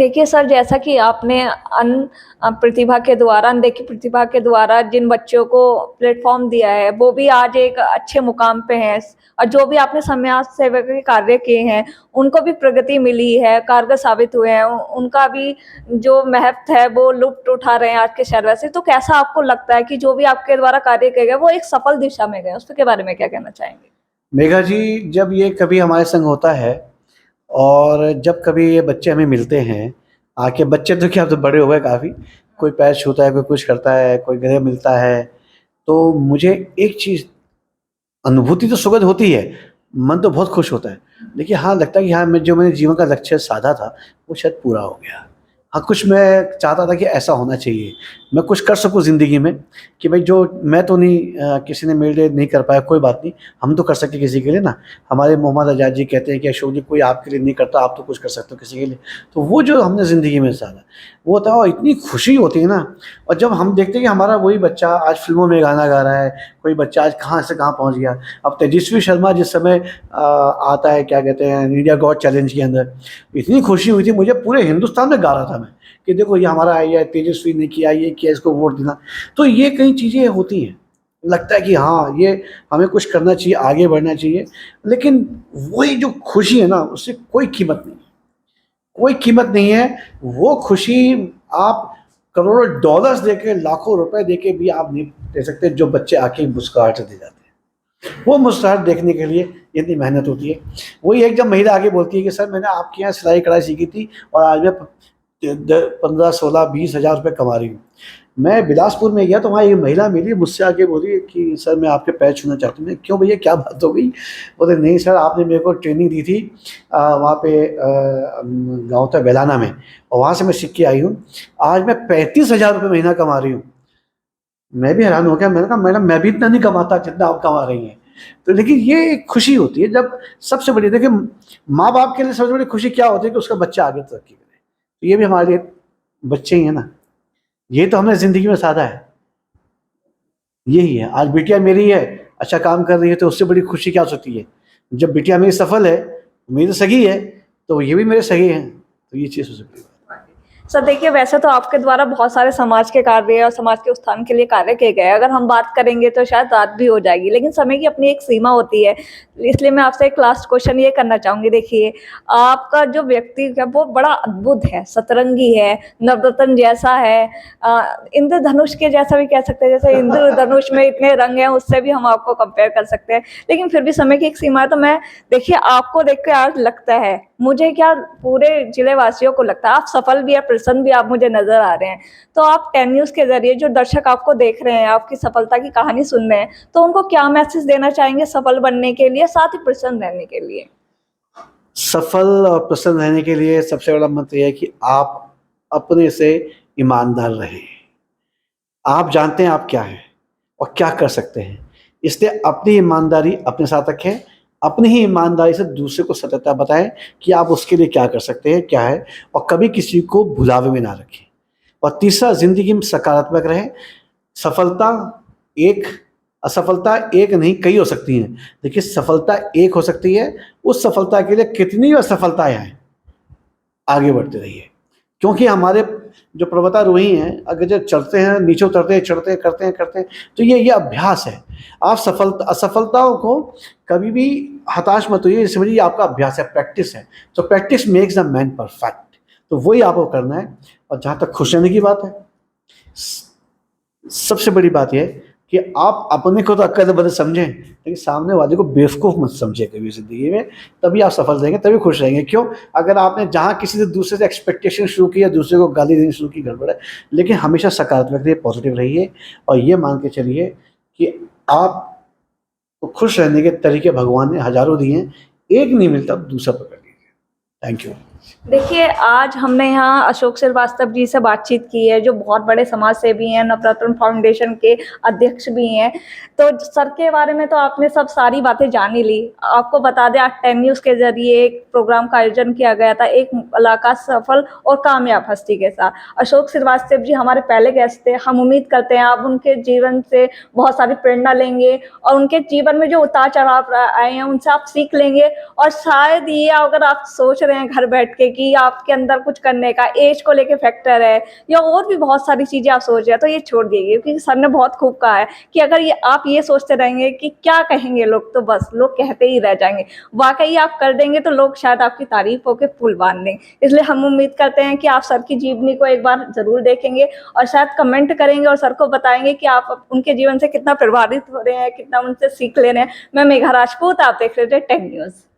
देखिए सर, जैसा कि आपने प्रतिभा के द्वारा अनदेखी प्रतिभा के द्वारा जिन बच्चों को प्लेटफ़ॉर्म दिया है, वो भी आज एक अच्छे मुकाम पे हैं और जो भी आपने समाज सेवा के कार्य किए हैं, उनको भी प्रगति मिली है, कारगर साबित हुए हैं। उनका भी जो महत्व है, वो लुफ़्त उठा रहे हैं आज के शहरवासी। तो कैसा आपको लगता है कि जो भी आपके द्वारा कार्य किए गए, वो एक सफल दिशा में गए? उसके बारे में क्या कहना चाहेंगे? मेघा जी, जब ये कभी हमारे संग होता है और जब कभी ये बच्चे हमें मिलते हैं, आके बच्चे तो क्या, अब तो बड़े हो गए काफ़ी, कोई पैर छूता है, कोई कुछ करता है, कोई गले मिलता है, तो मुझे एक चीज़ अनुभूति तो सुखद होती है, मन तो बहुत खुश होता है। देखिए हाँ, लगता है कि हाँ, मैंने जीवन का लक्ष्य साधा था, वो शायद पूरा हो गया। हाँ, कुछ मैं चाहता था कि ऐसा होना चाहिए, मैं कुछ कर सकूँ ज़िंदगी में कि भाई जो मैं तो नहीं किसी ने मेरे लिए नहीं कर पाया, कोई बात नहीं, हम तो कर सकते किसी के लिए ना। हमारे मोहम्मद आज़ाद जी कहते हैं कि अशोक जी, कोई आपके लिए नहीं करता, आप तो कुछ कर सकते हो किसी के लिए। तो वो जो हमने ज़िंदगी में साधा, वो था, और इतनी खुशी होती है ना। और जब हम देखते हैं कि हमारा वही बच्चा आज फ़िल्मों में गाना गा रहा है, कोई बच्चा आज कहाँ से कहाँ पहुँच गया। अब तेजस्वी शर्मा जिस समय आता है, क्या कहते हैं, इंडिया गॉट चैलेंज के अंदर, इतनी खुशी हुई थी मुझे, पूरे हिंदुस्तान में गा रहा था मैं कि देखो ये हमारा ये तेजस्वी ने किया, ये किया, इसको वोट देना। तो ये कई चीज़ें होती हैं, लगता है कि हाँ, ये हमें कुछ करना चाहिए, आगे बढ़ना चाहिए। लेकिन वही जो खुशी है ना, उससे कोई कीमत नहीं है, कोई कीमत नहीं है। वो खुशी आप करोड़ों डॉलर्स देके, लाखों रुपए देके भी आप नहीं दे सकते, जो बच्चे आके मुस्कुराहट से दे जाते हैं। वो मुस्कुराहट देखने के लिए इतनी मेहनत होती है। वही एक जब महिला आगे बोलती है कि सर, मैंने आपके यहाँ सिलाई कढ़ाई सीखी थी और आज मैं 15, 16, 20 हज़ार रुपये कमा रही हूँ। मैं बिलासपुर में गया तो वहाँ एक महिला मिली, मुझसे आके बोली कि सर, मैं आपके पैर छूना चाहती हूँ। मैं, क्यों भैया, क्या बात हो गई? बोले, नहीं सर, आपने मेरे को ट्रेनिंग दी थी वहाँ पे गाँव था बेलाना में, और वहाँ से मैं सीख के आई हूँ। आज मैं 35 हज़ार रुपये महीना कमा रही हूँ। मैं भी हैरान हो गया। मैंने कहा, मैडम, मैं भी इतना नहीं कमाता जितना आप कमा रही हैं। तो लेकिन ये एक खुशी होती है जब, सबसे बड़ी, देखिए माँ बाप के लिए सबसे बड़ी खुशी क्या होती है कि उसका बच्चा आगे तरक्की करे। तो ये भी हमारे लिए बच्चे ही है ना, ये तो हमने ज़िंदगी में साधा है, यही है। आज बिटिया मेरी है, अच्छा काम कर रही है, तो उससे बड़ी खुशी क्या हो सकती है? जब बिटिया मेरी सफल है, मेरी तो सगी है, तो ये भी मेरे सगे हैं, तो ये चीज़ हो सकती है। सर देखिए, वैसे तो आपके द्वारा बहुत सारे समाज के कार्य और समाज के उत्थान के लिए कार्य किए गए हैं। अगर हम बात करेंगे तो शायद रात भी हो जाएगी, लेकिन समय की अपनी एक सीमा होती है। इसलिए मैं आपसे एक लास्ट क्वेश्चन ये करना चाहूँगी। देखिए, आपका जो व्यक्ति है वो बड़ा अद्भुत है, सतरंगी है, नवरत्न जैसा है, इंद्रधनुष के जैसा भी कह सकते हैं। जैसे इंद्रधनुष में इतने रंग हैं, उससे भी हम आपको कंपेयर कर सकते हैं। लेकिन फिर भी समय की एक सीमा है। तो मैं, देखिए, आपको देख के आज लगता है, मुझे क्या, पूरे जिले वासियों को लगता है, आप सफल भी है, प्रसन्न भी आप मुझे नजर आ रहे हैं। तो आप 10 न्यूज़ के जरिए जो दर्शक आपको देख रहे हैं, आपकी सफलता की कहानी सुन रहे हैं, तो उनको क्या मैसेज देना चाहेंगे सफल बनने के लिए, साथ ही प्रसन्न रहने के लिए? सफल और प्रसन्न रहने के लिए सबसे बड़ा मंत्र यह है कि आप अपने से ईमानदार रहें। आप जानते हैं आप क्या हैं और क्या कर सकते हैं, इसलिए अपनी ईमानदारी अपने साथ रखें। अपनी ही ईमानदारी से दूसरे को सत्यता बताएं कि आप उसके लिए क्या कर सकते हैं, क्या है, और कभी किसी को भुलावे में ना रखें। और तीसरा, ज़िंदगी में सकारात्मक रहें। सफलता एक, असफलता एक नहीं, कई हो सकती हैं। देखिए, सफलता एक हो सकती है, उस सफलता के लिए कितनी असफलताएं आएँ, आगे बढ़ते रहिए। क्योंकि हमारे जो पर्वतारोही हैं, अगर जब चलते हैं, नीचे उतरते हैं, चढ़ते हैं, करते हैं, तो ये अभ्यास है। आप असफलताओं को कभी भी हताश मत होइए, समझिए आपका अभ्यास है, प्रैक्टिस है। तो practice makes the man perfect. तो वही आपको करना है। और जहाँ तक खुश रहने की बात है, सबसे बड़ी बात यह है कि आप अपने को तो अक्लमंद समझें, लेकिन सामने वाले को बेवकूफ़ मत समझें कभी ज़िंदगी में। तभी आप सफल रहेंगे, तभी खुश रहेंगे। क्यों? अगर आपने जहाँ किसी से, दूसरे से एक्सपेक्टेशन शुरू की या दूसरे को गाली देनी शुरू की, गड़बड़ है। लेकिन हमेशा सकारात्मक रहिए, पॉजिटिव रहिए, और ये मान के चलिए कि आपको खुश रहने के तरीके भगवान ने हज़ारों दिए हैं, एक नहीं मिलता, दूसरा पकड़ लीजिए। Thank you. देखिए, आज हमने यहाँ अशोक श्रीवास्तव जी से बातचीत की है, जो बहुत बड़े समाज सेवी हैं, नवरत्न फाउंडेशन के अध्यक्ष भी हैं। तो सर के बारे में तो आपने सब सारी बातें जान ही ली। आपको बता दें, आज 10 न्यूज़ के ज़रिए एक प्रोग्राम का आयोजन किया गया था, एक मुलाकात सफल और कामयाब हस्ती के साथ। अशोक श्रीवास्तव जी हमारे पहले गेस्ट थे। हम उम्मीद करते हैं आप उनके जीवन से बहुत सारी प्रेरणा लेंगे और उनके जीवन में जो उतार चढ़ाव आए हैं, उनसे आप सीख लेंगे। और शायद ये, अगर आप सोच रहे हैं घर बैठ के कि आपके अंदर कुछ करने का एज को लेके फैक्टर है या और भी बहुत सारी चीज़ें आप सोच रहे हैं, तो ये छोड़ दीजिए, क्योंकि सर ने बहुत खूब कहा है कि अगर ये आप ये सोचते रहेंगे कि क्या कहेंगे लोग, तो बस लोग कहते ही रह जाएंगे। वाकई आप कर देंगे तो लोग शायद आपकी तारीफ होकर फूल बांध दें। इसलिए हम उम्मीद करते हैं कि आप सर की जीवनी को एक बार जरूर देखेंगे और शायद कमेंट करेंगे और सर को बताएंगे कि आप उनके जीवन से कितना प्रभावित हो रहे हैं, कितना उनसे सीख ले रहे हैं। मैं मेघा राजपूत, आप देख रहे थे टेक न्यूज़।